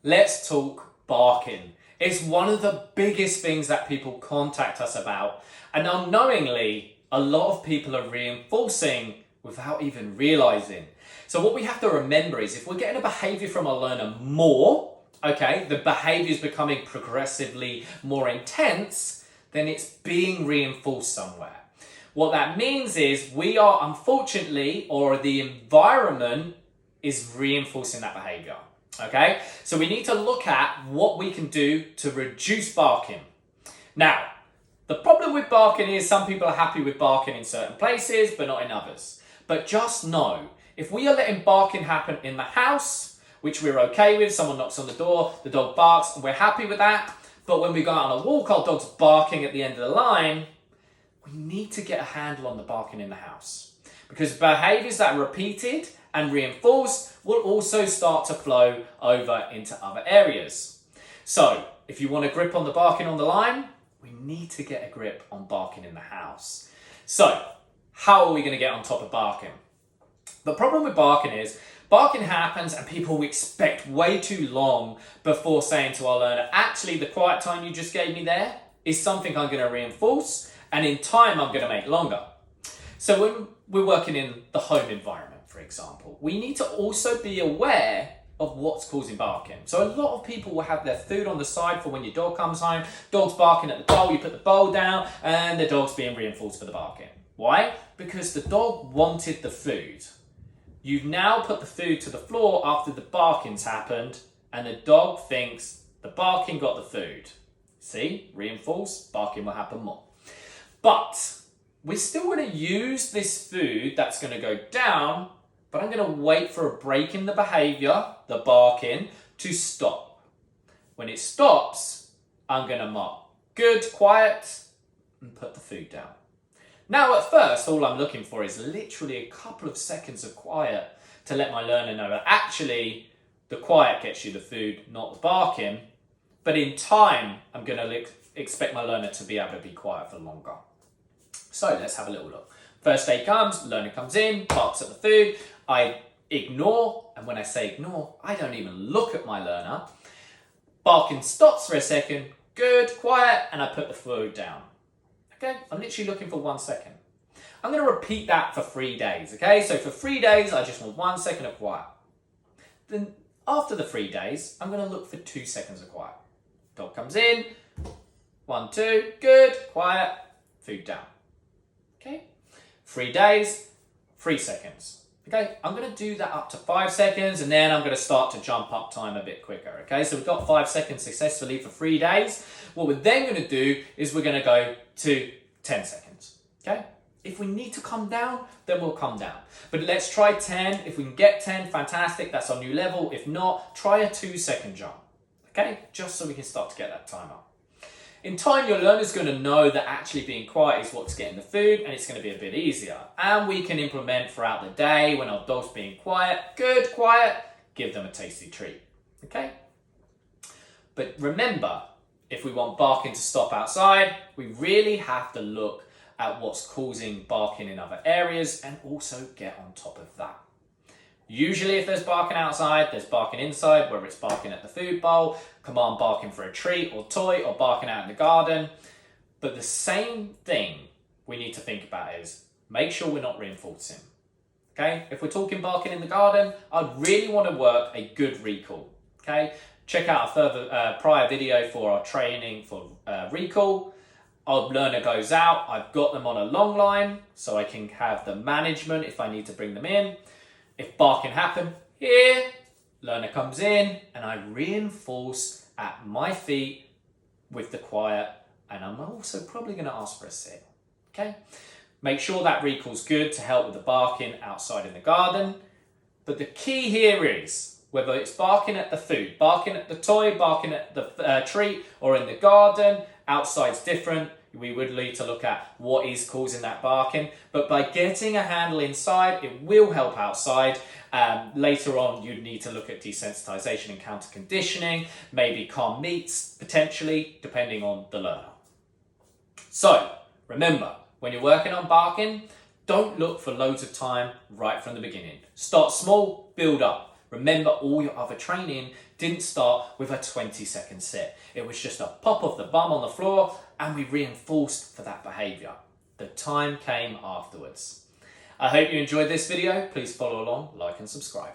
let's talk barking. It's one of the biggest things that people contact us about, and unknowingly, a lot of people are reinforcing without even realizing. So what we have to remember is if we're getting a behavior from our learner more, okay, the behavior is becoming progressively more intense, then it's being reinforced somewhere. What that means is we are unfortunately, or the environment is reinforcing that behavior. Okay, so we need to look at what we can do to reduce barking. Now, the problem with barking is some people are happy with barking in certain places, but not in others. But just know, if we are letting barking happen in the house, which we're okay with, someone knocks on the door, the dog barks, and we're happy with that, but when we go out on a walk, our dog's barking at the end of the line, we need to get a handle on the barking in the house. Because behaviours that are repeated and reinforced will also start to flow over into other areas. So, if you want a grip on the barking on the line, we need to get a grip on barking in the house. So, how are we going to get on top of barking? The problem with barking is, barking happens and people expect way too long before saying to our learner, actually the quiet time you just gave me there is something I'm going to reinforce, and in time I'm going to make longer. So when we're working in the home environment, for example, we need to also be aware of what's causing barking. So a lot of people will have their food on the side for when your dog comes home, dog's barking at the bowl, you put the bowl down, and the dog's being reinforced for the barking. Why? Because the dog wanted the food. You've now put the food to the floor after the barking's happened, and the dog thinks the barking got the food. See? Reinforce, barking will happen more. But we're still going to use this food that's going to go down, but I'm going to wait for a break in the behaviour, the barking, to stop. When it stops, I'm going to mark good, quiet, and put the food down. Now, at first, all I'm looking for is literally a couple of seconds of quiet to let my learner know that actually the quiet gets you the food, not the barking. But in time, I'm going to expect my learner to be able to be quiet for longer. So let's have a little look. First day comes, learner comes in, barks at the food. I ignore, and when I say ignore, I don't even look at my learner. Barking stops for a second, good, quiet, and I put the food down. Okay, I'm literally looking for 1 second. I'm going to repeat that for 3 days, okay? So for 3 days, I just want 1 second of quiet. Then after the 3 days, I'm going to look for 2 seconds of quiet. Dog comes in, 1, 2, good, quiet, food down. Okay, 3 days, 3 seconds. Okay, I'm going to do that up to 5 seconds, and then I'm going to start to jump up time a bit quicker. Okay, so we've got 5 seconds successfully for 3 days. What we're then going to do is we're going to go to 10 seconds. Okay, if we need to come down, then we'll come down. But let's try 10. If we can get 10, fantastic. That's our new level. If not, try a 2-second jump. Okay, just so we can start to get that time up. In time, your learner's going to know that actually being quiet is what's getting the food, and it's going to be a bit easier. And we can implement throughout the day when our dog's being quiet, good, quiet, give them a tasty treat. Okay? But remember, if we want barking to stop outside, we really have to look at what's causing barking in other areas and also get on top of that. Usually if there's barking outside, there's barking inside, whether it's barking at the food bowl, command barking for a treat or toy, or barking out in the garden. But the same thing we need to think about is make sure we're not reinforcing. Okay? If we're talking barking in the garden, I'd really want to work a good recall. Okay? Check out a further prior video for our training for recall. Our learner goes out, I've got them on a long line, so I can have the management if I need to bring them in. If barking happen here, learner comes in and I reinforce at my feet with the quiet, and I'm also probably going to ask for a sit. Okay? Make sure that recall's good to help with the barking outside in the garden. But the key here is, whether it's barking at the food, barking at the toy, barking at the treat, or in the garden, outside's different. We would need to look at what is causing that barking. But by getting a handle inside, it will help outside. Later on, you'd need to look at desensitization and counter conditioning, maybe calm meats, potentially, depending on the learner. So, remember, when you're working on barking, don't look for loads of time right from the beginning. Start small, build up. Remember, all your other training didn't start with a 20-second set. It was just a pop of the bum on the floor and we reinforced for that behaviour. The time came afterwards. I hope you enjoyed this video. Please follow along, like and subscribe.